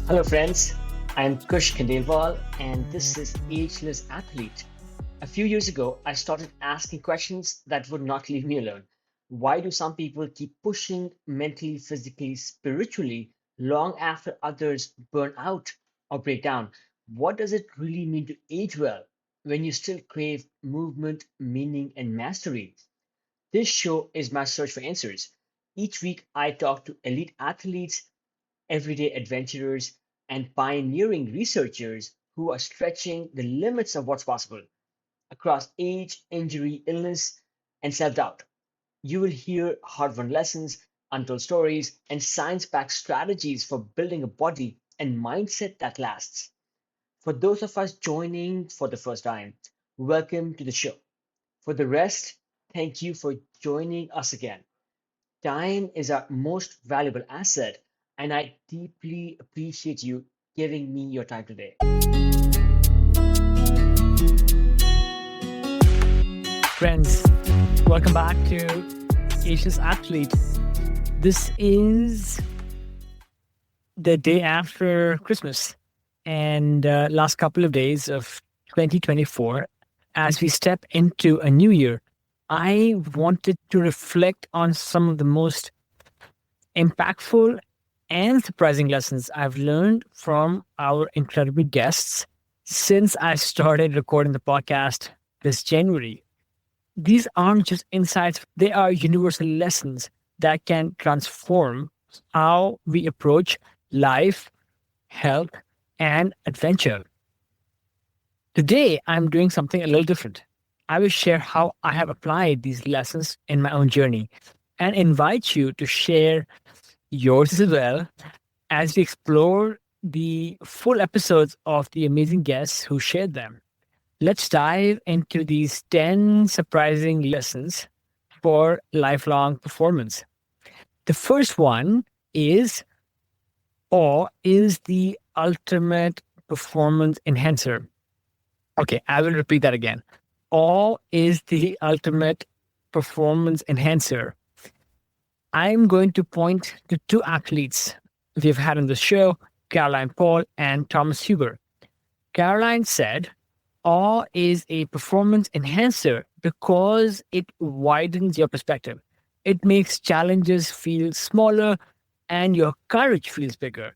Hello, friends. I'm Kush Khandelwal, and this is Ageless Athlete. A few years ago, I started asking questions that would not leave me alone. Why do some people keep pushing mentally, physically, spiritually long after others burn out or break down? What does it really mean to age well when you still crave movement, meaning, and mastery? This show is my search for answers. Each week, I talk to elite athletes, everyday adventurers, and pioneering researchers who are stretching the limits of what's possible across age, injury, illness, and self doubt. You will hear hard won lessons, untold stories, and science backed strategies for building a body and mindset that lasts. For those of us joining for the first time, welcome to the show. For the rest, thank you for joining us again. Time is our most valuable asset, and I deeply appreciate you giving me your time today. Friends, welcome back to Ageless Athlete. This is the day after Christmas and last couple of days of 2024. As we step into a new year, I wanted to reflect on some of the most impactful and surprising lessons I've learned from our incredible guests since I started recording the podcast this January. These aren't just insights, they are universal lessons that can transform how we approach life, health, and adventure. Today, I'm doing something a little different. I will share how I have applied these lessons in my own journey and invite you to share yours as well as we explore the full episodes of the amazing guests who shared them. Let's dive into these 10 surprising lessons for lifelong performance. The first one is awe is the ultimate performance enhancer. Okay, I will repeat that again. Awe is the ultimate performance enhancer. I'm going to point to two athletes we've had on the show, Caroline Paul and Thomas Huber. Caroline said, awe is a performance enhancer because it widens your perspective. It makes challenges feel smaller and your courage feels bigger.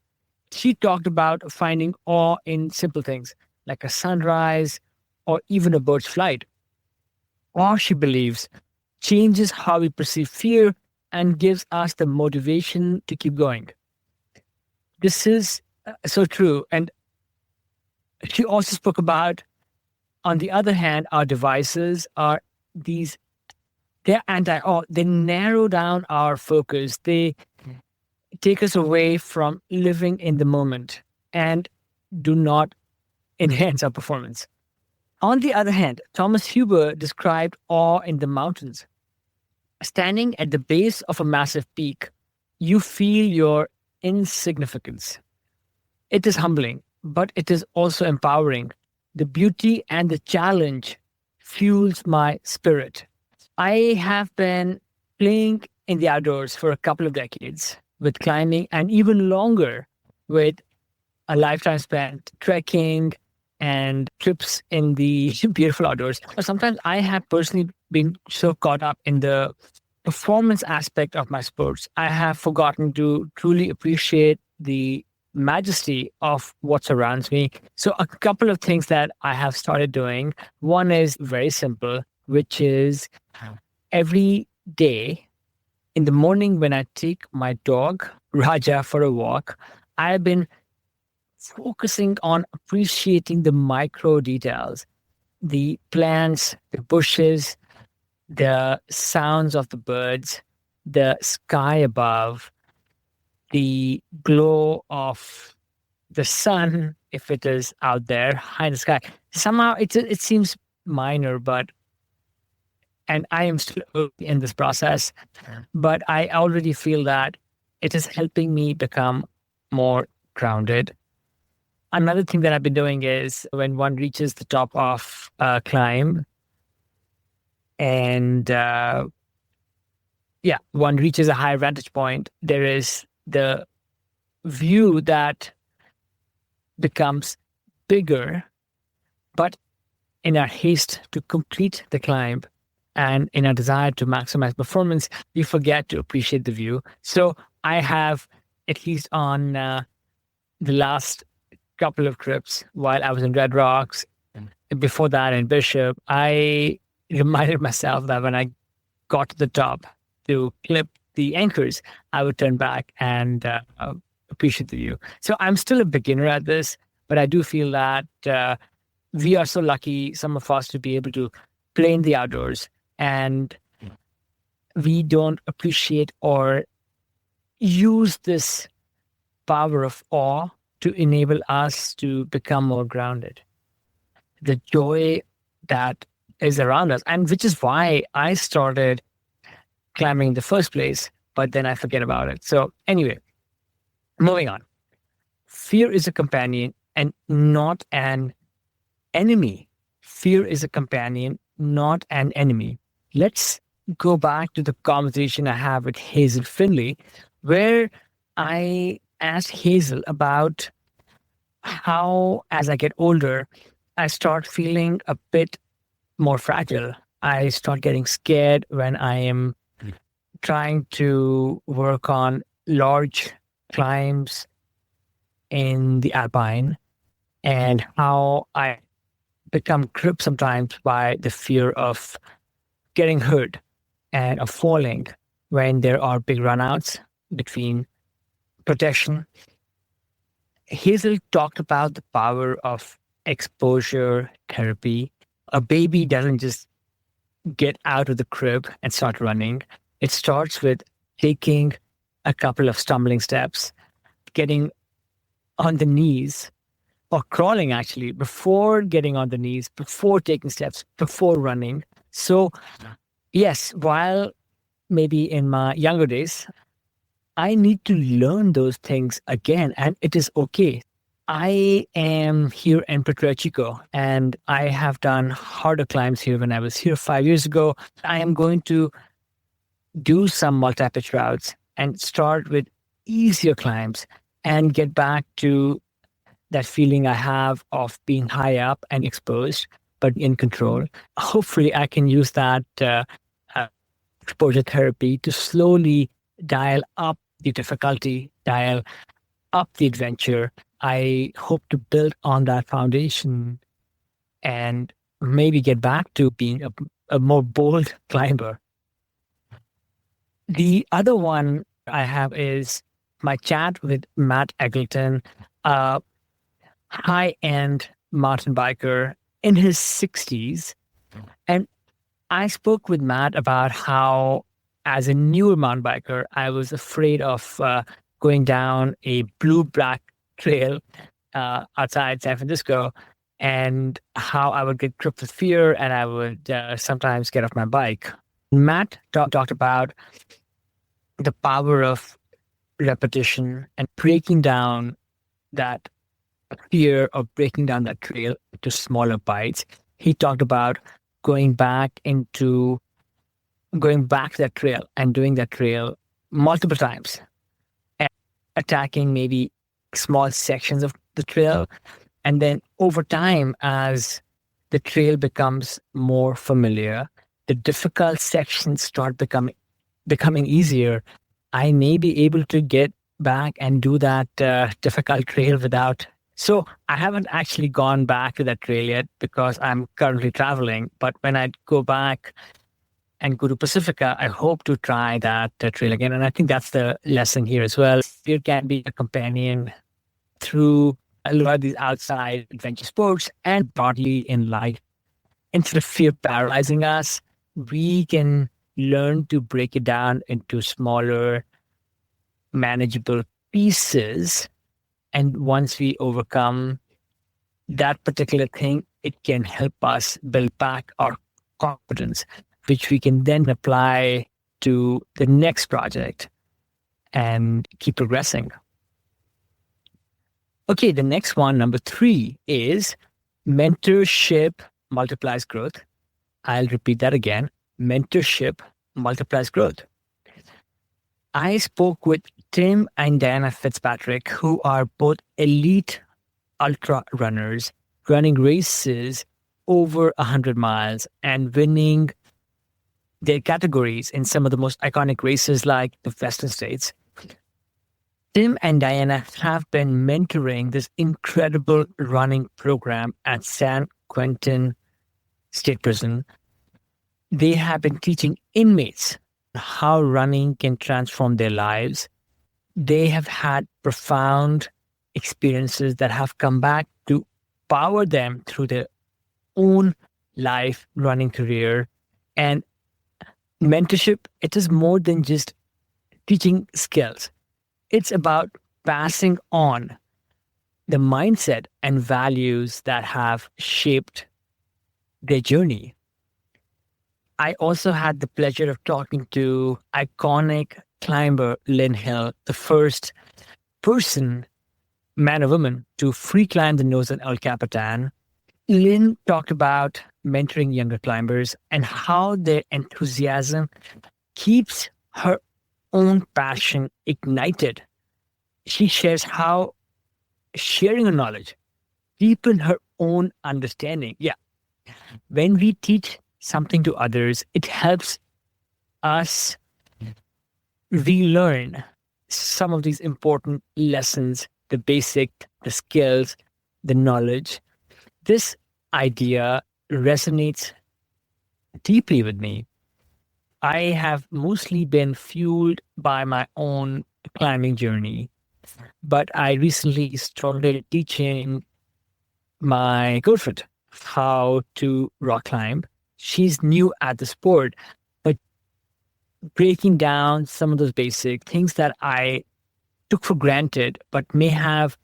She talked about finding awe in simple things like a sunrise or even a bird's flight. Awe, she believes, changes how we perceive fear and gives us the motivation to keep going. This is so true. And she also spoke about, on the other hand, our devices are these, they're anti-awe. They narrow down our focus. They take us away from living in the moment and do not enhance our performance. On the other hand, Thomas Huber described awe in the mountains. Standing at the base of a massive peak, you feel your insignificance. It is humbling, but it is also empowering. The beauty and the challenge fuels my spirit. I have been playing in the outdoors for a couple of decades with climbing and even longer with a lifetime spent trekking and trips in the beautiful outdoors. But sometimes I have personally been so caught up in the performance aspect of my sports, I have forgotten to truly appreciate the majesty of what surrounds me. So, a couple of things that I have started doing. One is very simple, which is every day in the morning when I take my dog, Raja, for a walk, I've been focusing on appreciating the micro details, the plants, the bushes, the sounds of the birds, the sky above, the glow of the sun, if it is out there high in the sky. Somehow it seems minor, and I am still early in this process, but I already feel that it is helping me become more grounded. Another thing that I've been doing is when one reaches the top of a climb and one reaches a higher vantage point, there is the view that becomes bigger, but in our haste to complete the climb and in our desire to maximize performance, we forget to appreciate the view. So I have, at least on the last couple of trips while I was in Red Rocks, before that in Bishop, I reminded myself that when I got to the top to clip the anchors, I would turn back and appreciate the view. So I'm still a beginner at this, but I do feel that we are so lucky, some of us, to be able to play in the outdoors, and we don't appreciate or use this power of awe to enable us to become more grounded. The joy that is around us, and which is why I started climbing in the first place, but then I forget about it. So anyway, moving on. Fear is a companion and not an enemy. Fear is a companion, not an enemy. Let's go back to the conversation I have with Hazel Finley, where I asked Hazel about how, as I get older, I start feeling a bit more fragile. I start getting scared when I am trying to work on large climbs in the Alpine, and how I become gripped sometimes by the fear of getting hurt and of falling when there are big runouts between protection. Hazel talked about the power of exposure therapy. A baby doesn't just get out of the crib and start running. It starts with taking a couple of stumbling steps, getting on the knees, or crawling actually, before getting on the knees, before taking steps, before running. So, yes, while maybe in my younger days, I need to learn those things again, and it is okay. I am here in Puerto Chico, and I have done harder climbs here when I was here 5 years ago. I am going to do some multi-pitch routes and start with easier climbs and get back to that feeling I have of being high up and exposed, but in control. Hopefully, I can use that exposure therapy to slowly dial up the difficulty, dial up the adventure. I hope to build on that foundation and maybe get back to being a more bold climber. The other one I have is my chat with Matt Eggleton, a high-end mountain biker in his 60s. And I spoke with Matt about how, as a newer mountain biker, I was afraid of going down a blue-black trail outside San Francisco, and how I would get gripped with fear and I would sometimes get off my bike. Matt talked about the power of repetition and breaking down that fear of breaking down that trail into smaller bites. He talked about going back to that trail and doing that trail multiple times and attacking maybe small sections of the trail. And then over time, as the trail becomes more familiar, the difficult sections start becoming easier. I may be able to get back and do that difficult trail without. So I haven't actually gone back to that trail yet because I'm currently traveling. But when I go back and go to Pacifica, I hope to try that trail again. And I think that's the lesson here as well. Fear can be a companion through a lot of these outside adventure sports and broadly in life. Instead of fear paralyzing us, we can learn to break it down into smaller, manageable pieces. And once we overcome that particular thing, it can help us build back our confidence, which we can then apply to the next project and keep progressing. Okay, the next one, number 3, is mentorship multiplies growth. I'll repeat that again. Mentorship multiplies growth. I spoke with Tim and Diana Fitzpatrick, who are both elite ultra runners running races over 100 miles and winning their categories in some of the most iconic races like the Western States. Tim and Diana have been mentoring this incredible running program at San Quentin State Prison. They have been teaching inmates how running can transform their lives. They have had profound experiences that have come back to power them through their own life running career. And mentorship, it is more than just teaching skills. It's about passing on the mindset and values that have shaped their journey. I also had the pleasure of talking to iconic climber Lynn Hill, the first person, man or woman, to free climb the nose of El Capitan. Lynn talked about mentoring younger climbers and how their enthusiasm keeps her own passion ignited. She shares how sharing her knowledge deepen her own understanding. Yeah, when we teach something to others, it helps us relearn some of these important lessons, the basic, the skills, the knowledge. This idea resonates deeply with me. I have mostly been fueled by my own climbing journey, but I recently started teaching my girlfriend how to rock climb. She's new at the sport, but breaking down some of those basic things that I took for granted, but may have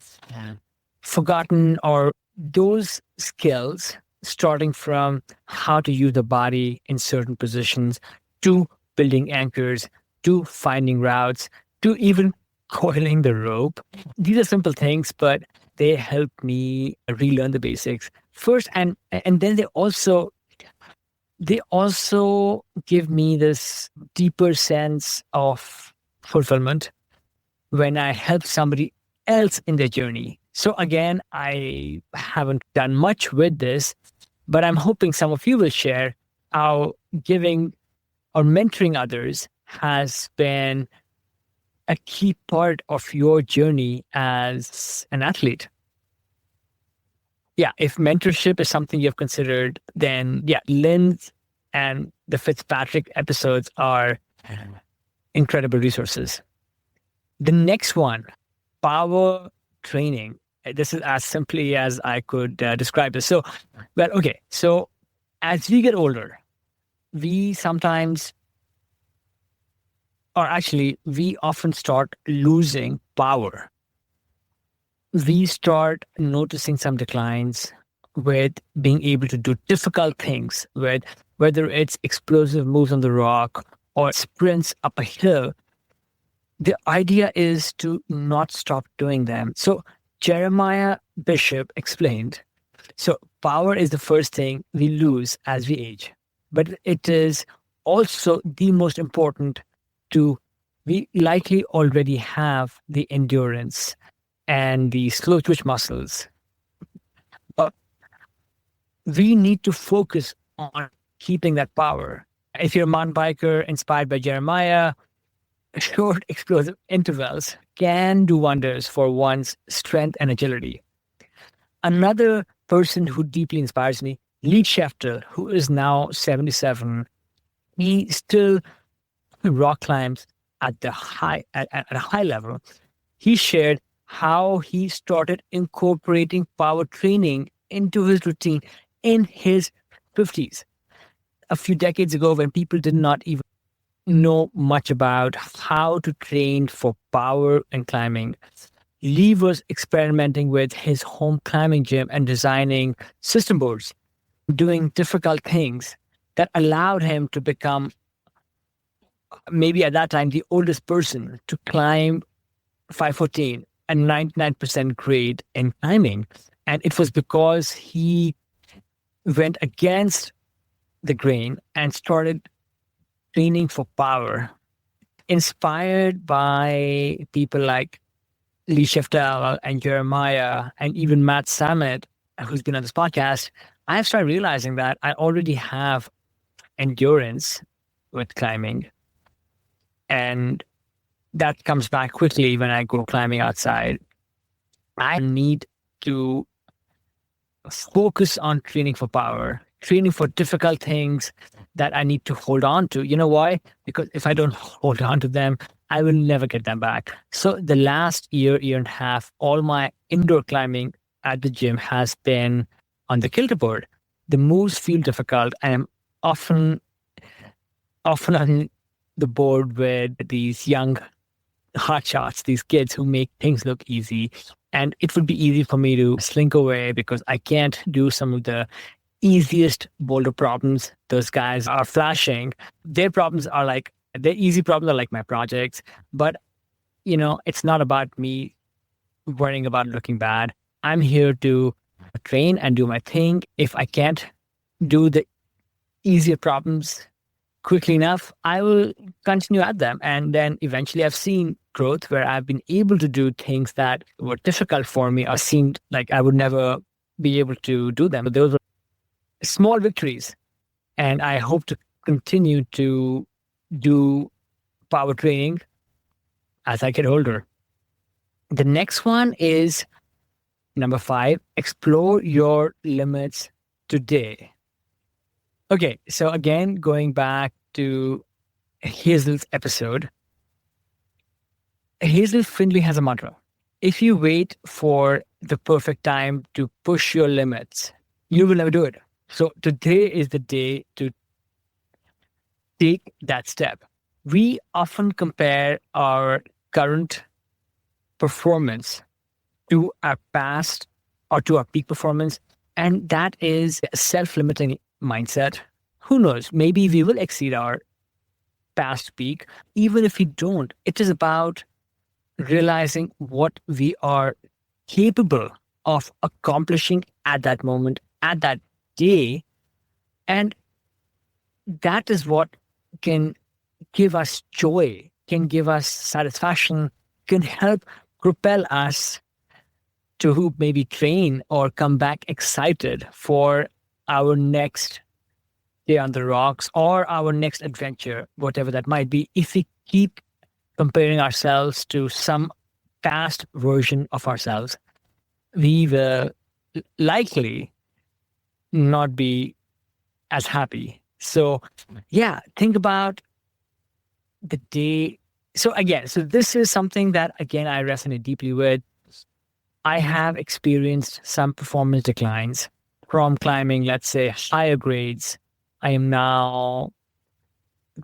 forgotten, or those skills, starting from how to use the body in certain positions, to building anchors, to finding routes, to even coiling the rope. These are simple things, but they help me relearn the basics first, and then they also give me this deeper sense of fulfillment when I help somebody else in their journey. So again, I haven't done much with this, but I'm hoping some of you will share how giving or mentoring others has been a key part of your journey as an athlete. Yeah, if mentorship is something you've considered, then yeah, Lynn's and the Fitzpatrick episodes are incredible resources. The next one, power training. This is as simply as I could describe this. So, well, okay. So, as we get older, we sometimes, or actually, we often start losing power. We start noticing some declines with being able to do difficult things, with whether it's explosive moves on the rock or sprints up a hill. The idea is to not stop doing them. So Jeremiah Bishop explained, so power is the first thing we lose as we age, but it is also the most important to, we likely already have the endurance and the slow twitch muscles. But we need to focus on keeping that power. If you're a mountain biker inspired by Jeremiah, short explosive intervals can do wonders for one's strength and agility. Another person who deeply inspires me, Lee Schefter, who is now 77, he still rock climbs at at a high level. He shared how he started incorporating power training into his routine in his 50s. A few decades ago, when people did not even know much about how to train for power and climbing, Lee was experimenting with his home climbing gym and designing system boards, doing difficult things that allowed him to become, maybe at that time, the oldest person to climb 514 and 99% grade in climbing. And it was because he went against the grain and started training for power, inspired by people like Lee Shiftel and Jeremiah and even Matt Samet, who's been on this podcast, I've started realizing that I already have endurance with climbing. And that comes back quickly when I go climbing outside. I need to focus on training for power, training for difficult things that I need to hold on to. You know why? Because if I don't hold on to them, I will never get them back. So the last year and a half, all my indoor climbing at the gym has been on the kilter board. The moves feel difficult. I am often on the board with these young hotshots, these kids who make things look easy. And it would be easy for me to slink away because I can't do some of the easiest boulder problems those guys are flashing. Their problems are like, their easy problems are like my projects. But, it's not about me worrying about looking bad. I'm here to train and do my thing. If I can't do the easier problems quickly enough, I will continue at them. And then eventually I've seen growth where I've been able to do things that were difficult for me or seemed like I would never be able to do them. But those were small victories. And I hope to continue to do power training as I get older. The next one is number 5, explore your limits today. Okay, so again, going back to Hazel's episode, Hazel Findlay has a mantra. If you wait for the perfect time to push your limits, you will never do it. So today is the day to take that step. We often compare our current performance to our past or to our peak performance, and that is a self-limiting mindset. Who knows? Maybe we will exceed our past peak. Even if we don't, it is about realizing what we are capable of accomplishing at that moment, at that day. And that is what can give us joy, can give us satisfaction, can help propel us to maybe train or come back excited for our next day on the rocks or our next adventure, whatever that might be. If we keep comparing ourselves to some past version of ourselves, we will likely not be as happy. So, yeah, think about the day. So this is something that, again, I resonate deeply with. I have experienced some performance declines from climbing, let's say, higher grades. I am now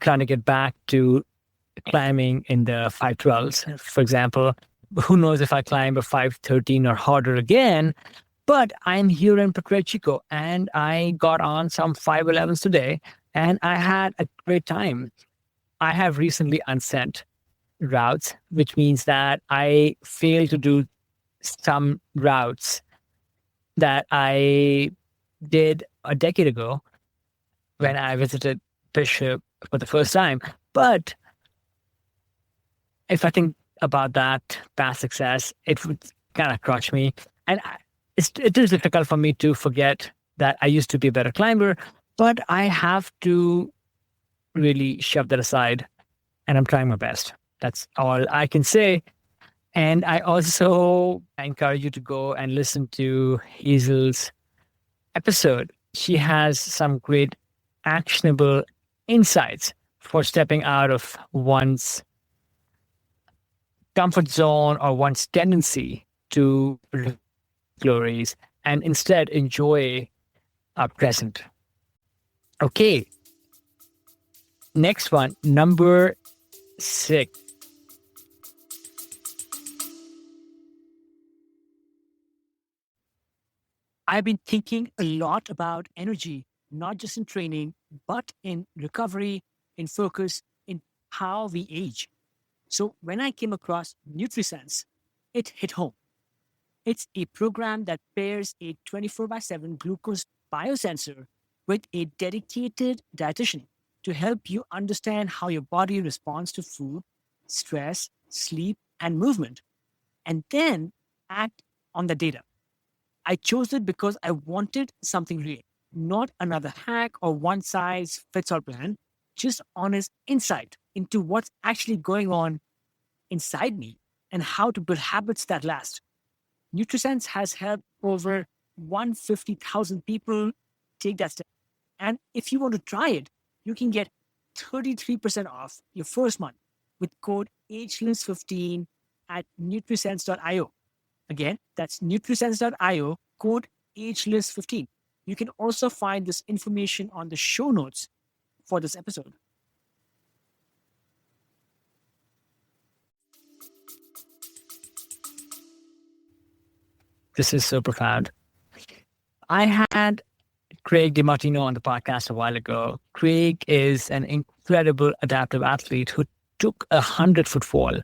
trying to get back to climbing in the 512s, for example. Who knows if I climb a 513 or harder again, but I'm here in Puerto Chico and I got on some 511s today and I had a great time. I have recently unsent routes, which means that I failed to do some routes that I did a decade ago when I visited Bishop for the first time. But if I think about that past success, it would kind of crush me. And it is difficult for me to forget that I used to be a better climber, but I have to really shove that aside. And I'm trying my best. That's all I can say. And I also encourage you to go and listen to Hazel's episode. She has some great actionable insights for stepping out of one's comfort zone or one's tendency to glories and instead enjoy our present. Okay. Next one, number 6. I've been thinking a lot about energy, not just in training, but in recovery, in focus, in how we age. So when I came across NutriSense, it hit home. It's a program that pairs a 24/7 glucose biosensor with a dedicated dietitian to help you understand how your body responds to food, stress, sleep, and movement. and then act on the data. I chose it because I wanted something real, not another hack or one size fits all plan, just honest insight into what's actually going on inside me and how to build habits that last. NutriSense has helped over 150,000 people take that step. And if you want to try it, you can get 33% off your first month with code ageless15 at nutrisense.io. Again, that's nutrisense.io, code ageless15. You can also find this information on the show notes for this episode. This is so profound. I had Craig DiMartino on the podcast a while ago. Craig is an incredible adaptive athlete who took a 100-foot fall,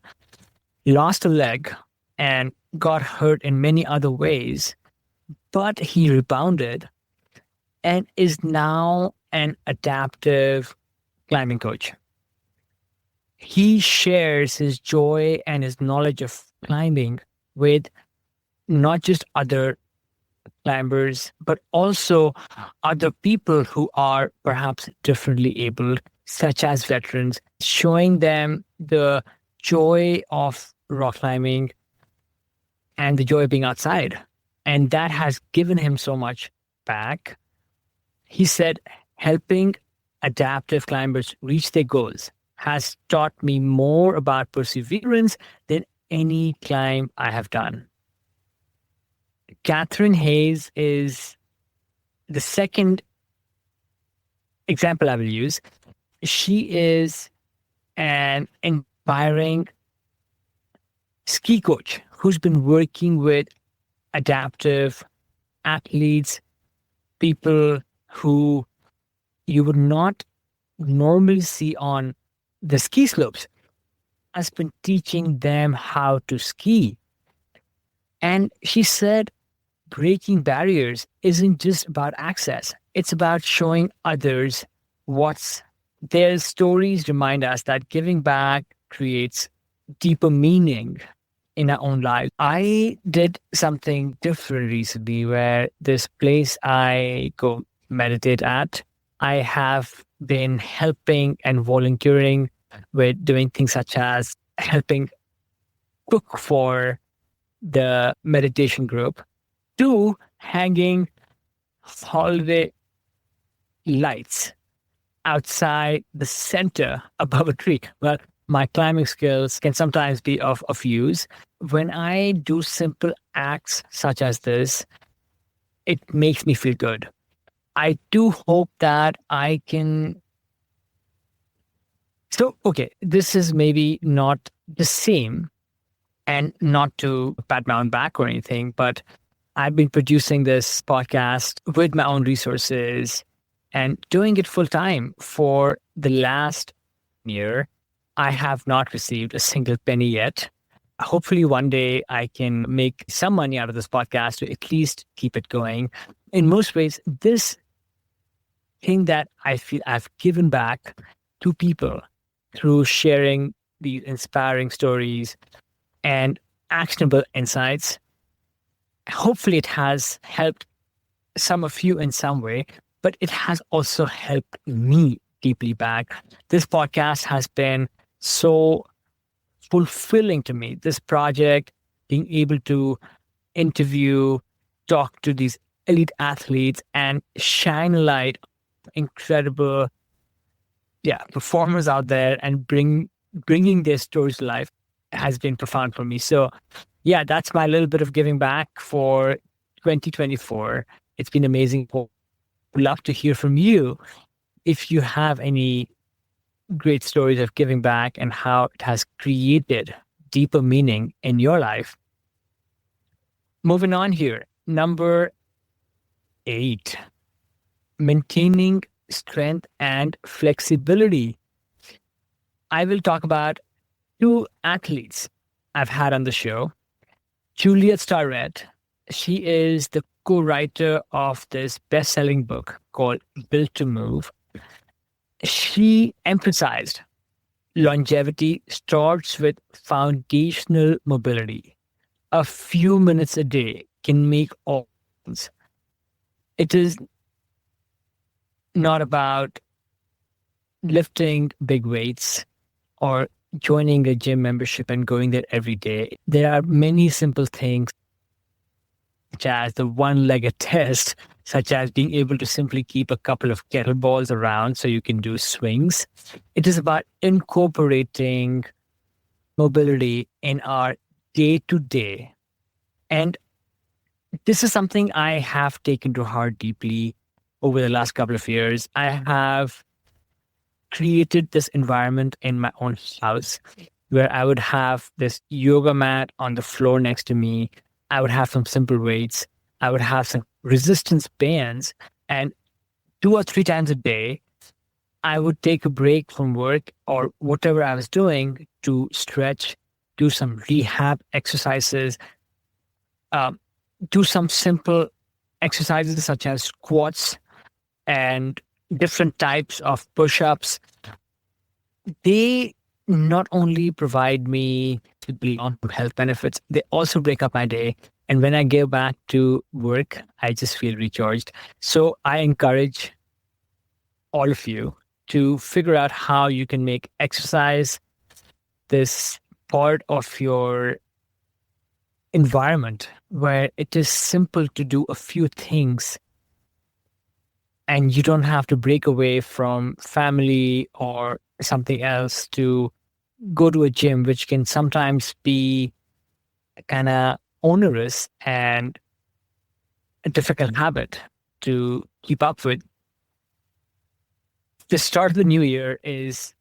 lost a leg, and got hurt in many other ways, but he rebounded and is now an adaptive climbing coach. He shares his joy and his knowledge of climbing with not just other climbers, but also other people who are perhaps differently abled, such as veterans, showing them the joy of rock climbing and the joy of being outside. And that has given him so much back. He said, helping adaptive climbers reach their goals has taught me more about perseverance than any climb I have done. Catherine Hayes is the second example I will use. She is an inspiring ski coach who's been working with adaptive athletes, people who you would not normally see on the ski slopes, has been teaching them how to ski. And she said, breaking barriers isn't just about access. It's about showing others what's their stories remind us that giving back creates deeper meaning in our own lives. I did something different recently where this place I go meditate at, I have been helping and volunteering with doing things such as helping cook for the meditation group, to hanging holiday lights outside the center above a tree. Well, my climbing skills can sometimes be of use. When I do simple acts such as this, it makes me feel good. I do hope that I can. So, okay, this is maybe not the same, and not to pat my own back or anything, but I've been producing this podcast with my own resources and doing it full time for the last year. I have not received a single penny yet. Hopefully one day I can make some money out of this podcast to at least keep it going. In most ways, this thing that I feel I've given back to people through sharing these inspiring stories and actionable insights, hopefully it has helped some of you in some way, but it has also helped me deeply back. This podcast has been so fulfilling to me. This project, being able to interview, talk to these elite athletes and shine a light on incredible performers out there and bringing their stories to life has been profound for me. So yeah, that's my little bit of giving back for 2024. It's been amazing. Would love to hear from you if you have any great stories of giving back and how it has created deeper meaning in your life. Moving on here. Number 8, maintaining strength and flexibility. I will talk about 2 athletes I've had on the show. Juliet Starrett, she is the co-writer of this best-selling book called Built to Move. She emphasized longevity starts with foundational mobility. a few minutes a day can make all difference. It is not about lifting big weights or joining a gym membership and going there every day. There are many simple things, such as the one-legged test, such as being able to simply keep a couple of kettlebells around so you can do swings. It is about incorporating mobility in our day to day. And this is something I have taken to heart deeply over the last couple of years. I have created this environment in my own house where I would have this yoga mat on the floor next to me. I would have some simple weights. I would have some resistance bands. And 2 or 3 times a day, I would take a break from work or whatever I was doing to stretch, do some rehab exercises, do some simple exercises such as squats and different types of push-ups. They not only provide me with long-term health benefits, they also break up my day. And when I go back to work, I just feel recharged. So I encourage all of you to figure out how you can make exercise this part of your environment where it is simple to do a few things and you don't have to break away from family or something else to go to a gym, which can sometimes be kind of onerous and a difficult habit to keep up with. The start of the new year is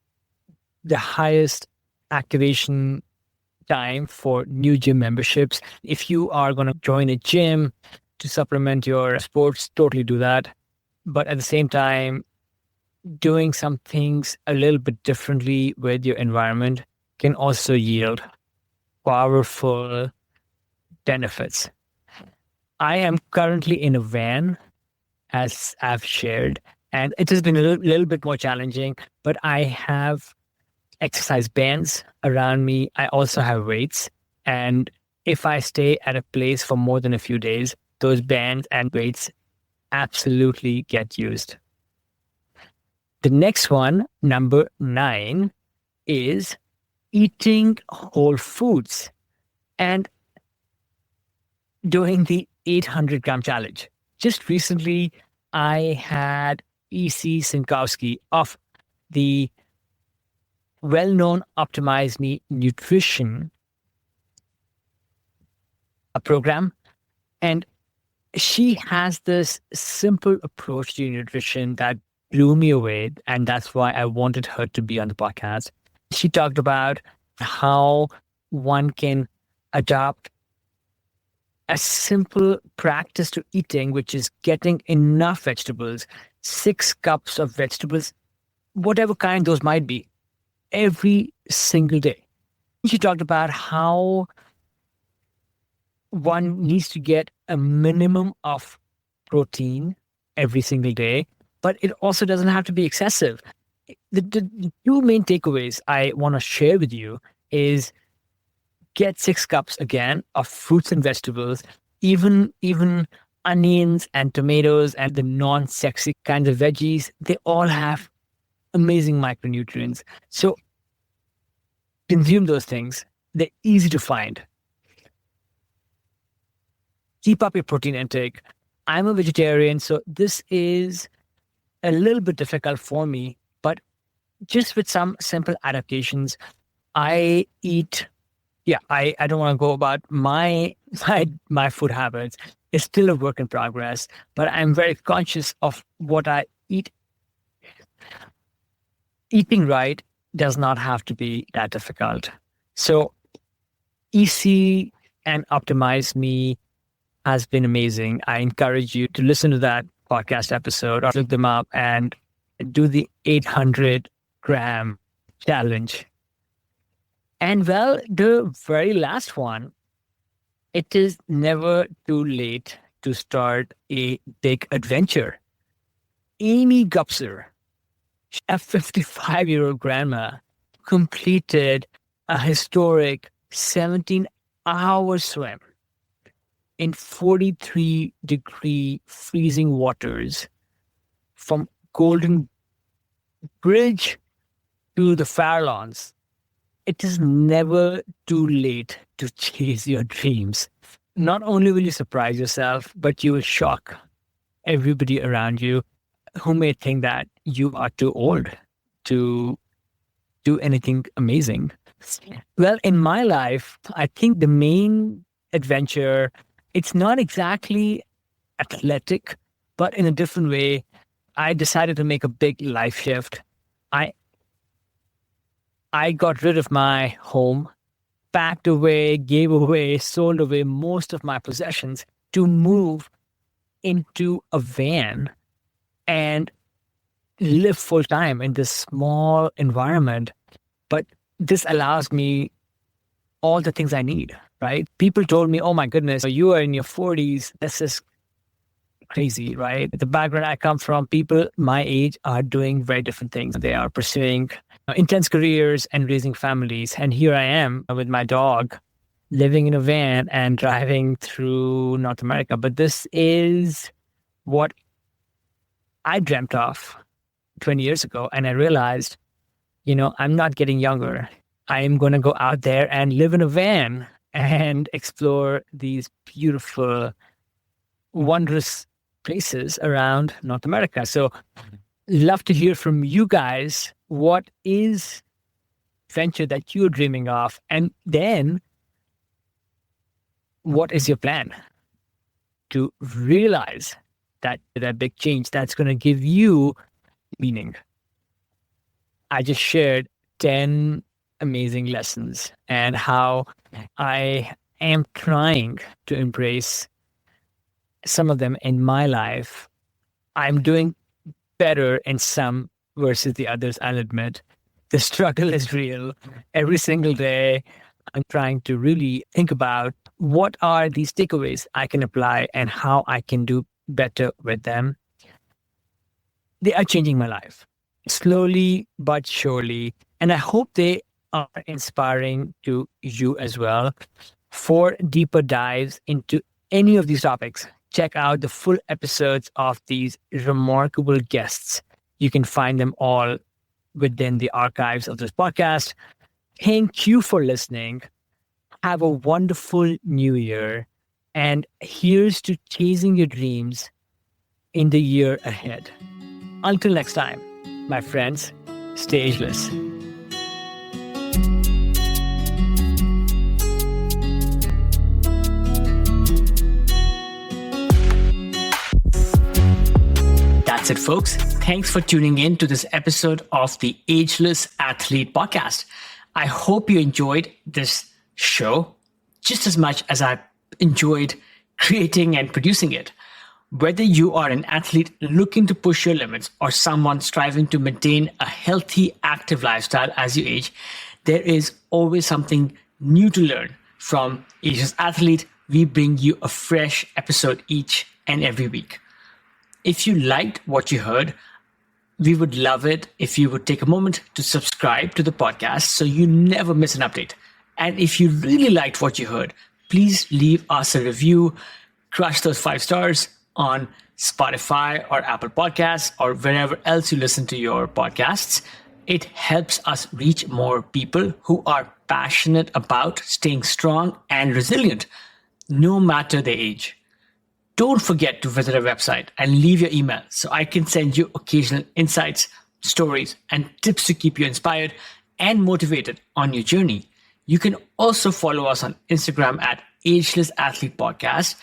the highest activation time for new gym memberships. If you are going to join a gym to supplement your sports, totally do that. But at the same time, doing some things a little bit differently with your environment can also yield powerful benefits. I am currently in a van, as I've shared, and it has been a little bit more challenging, but I have exercise bands around me. I also have weights. And if I stay at a place for more than a few days, those bands and weights absolutely get used. The next one, number 9, is eating whole foods and doing the 800-gram challenge. Just recently, I had E.C. Sinkowski of the well-known Optimize Me Nutrition program. And she has this simple approach to nutrition that blew me away. And that's why I wanted her to be on the podcast. She talked about how one can adopt a simple practice to eating, which is getting enough vegetables, 6 cups of vegetables, whatever kind those might be, every single day. She talked about how one needs to get a minimum of protein every single day, but it also doesn't have to be excessive. The 2 main takeaways I want to share with you is get 6 cups again of fruits and vegetables, even onions and tomatoes and the non-sexy kinds of veggies. They all have amazing micronutrients. So consume those things. They're easy to find. Keep up your protein intake. I'm a vegetarian, so this is a little bit difficult for me, but just with some simple adaptations, I eat. Yeah, I don't want to go about my food habits. It's still a work in progress, but I'm very conscious of what I eat. Eating right does not have to be that difficult. So EC and Optimize Me has been amazing. I encourage you to listen to that podcast episode or look them up and do the 800-gram challenge. And well, the very last one, it is never too late to start a big adventure. Amy Gupser, a 55-year-old grandma, completed a historic 17 hour swim in 43-degree freezing waters from Golden Bridge to the Farallons. It is never too late to chase your dreams. Not only will you surprise yourself, but you will shock everybody around you who may think that you are too old to do anything amazing. Well, in my life, I think the main adventure, it's not exactly athletic, but in a different way. I decided to make a big life shift. I got rid of my home, packed away, gave away, sold away most of my possessions to move into a van and live full time in this small environment. But this allows me all the things I need, right? People told me, oh my goodness, you are in your 40s. This is crazy, right? The background I come from, people my age are doing very different things. They are pursuing intense careers and raising families. And here I am with my dog, living in a van and driving through North America. But this is what I dreamt of 20 years ago. And I realized, I'm not getting younger. I am going to go out there and live in a van and explore these beautiful, wondrous places around North America. So love to hear from you guys. What is venture that you're dreaming of? And then what is your plan to realize that big change that's going to give you meaning? I just shared 10 amazing lessons and how I am trying to embrace some of them in my life. I'm doing better in some versus the others, I'll admit. The struggle is real. Every single day, I'm trying to really think about what are these takeaways I can apply and how I can do better with them. They are changing my life, slowly but surely. And I hope they are inspiring to you as well. For deeper dives into any of these topics, check out the full episodes of these remarkable guests. You can find them all within the archives of this podcast. Thank you for listening. Have a wonderful new year. And here's to chasing your dreams in the year ahead. Until next time, my friends, stay ageless. That's it, folks. Thanks for tuning in to this episode of the Ageless Athlete Podcast. I hope you enjoyed this show just as much as I enjoyed creating and producing it. Whether you are an athlete looking to push your limits or someone striving to maintain a healthy, active lifestyle as you age, there is always something new to learn. From Ageless Athlete, we bring you a fresh episode each and every week. If you liked what you heard, we would love it if you would take a moment to subscribe to the podcast so you never miss an update. And if you really liked what you heard, please leave us a review, crush those 5 stars on Spotify or Apple Podcasts or wherever else you listen to your podcasts. It helps us reach more people who are passionate about staying strong and resilient, no matter their age. Don't forget to visit our website and leave your email so I can send you occasional insights, stories, and tips to keep you inspired and motivated on your journey. You can also follow us on Instagram at Ageless Athlete Podcast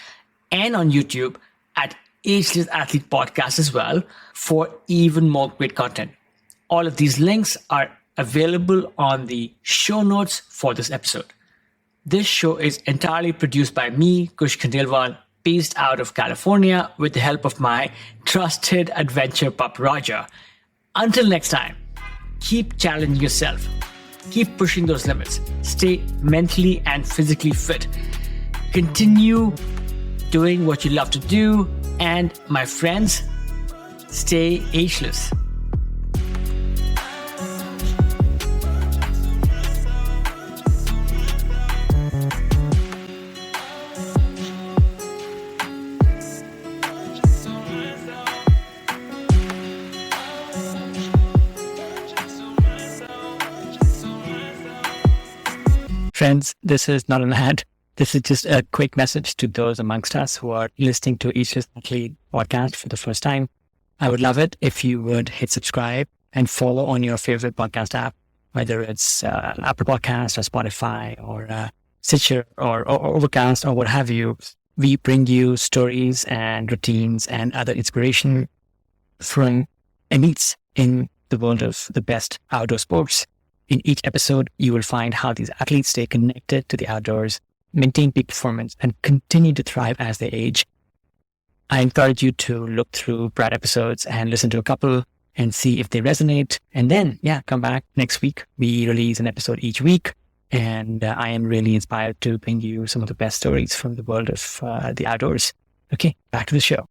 and on YouTube at Ageless Athlete Podcast as well for even more great content. All of these links are available on the show notes for this episode. This show is entirely produced by me, Kush Khandelwal, based out of California with the help of my trusted adventure pup, Roger. Until next time, keep challenging yourself. Keep pushing those limits. Stay mentally and physically fit. Continue doing what you love to do. And my friends, stay ageless. Friends, this is not an ad. This is just a quick message to those amongst us who are listening to Ageless Athlete podcast for the first time. I would love it if you would hit subscribe and follow on your favorite podcast app, whether it's Apple Podcast or Spotify or Stitcher or Overcast or what have you. We bring you stories and routines and other inspiration from elites in the world of the best outdoor sports. In each episode, you will find how these athletes stay connected to the outdoors, maintain peak performance, and continue to thrive as they age. I encourage you to look through Brad episodes and listen to a couple and see if they resonate. And then, come back next week. We release an episode each week. And I am really inspired to bring you some of the best stories from the world of the outdoors. Okay, back to the show.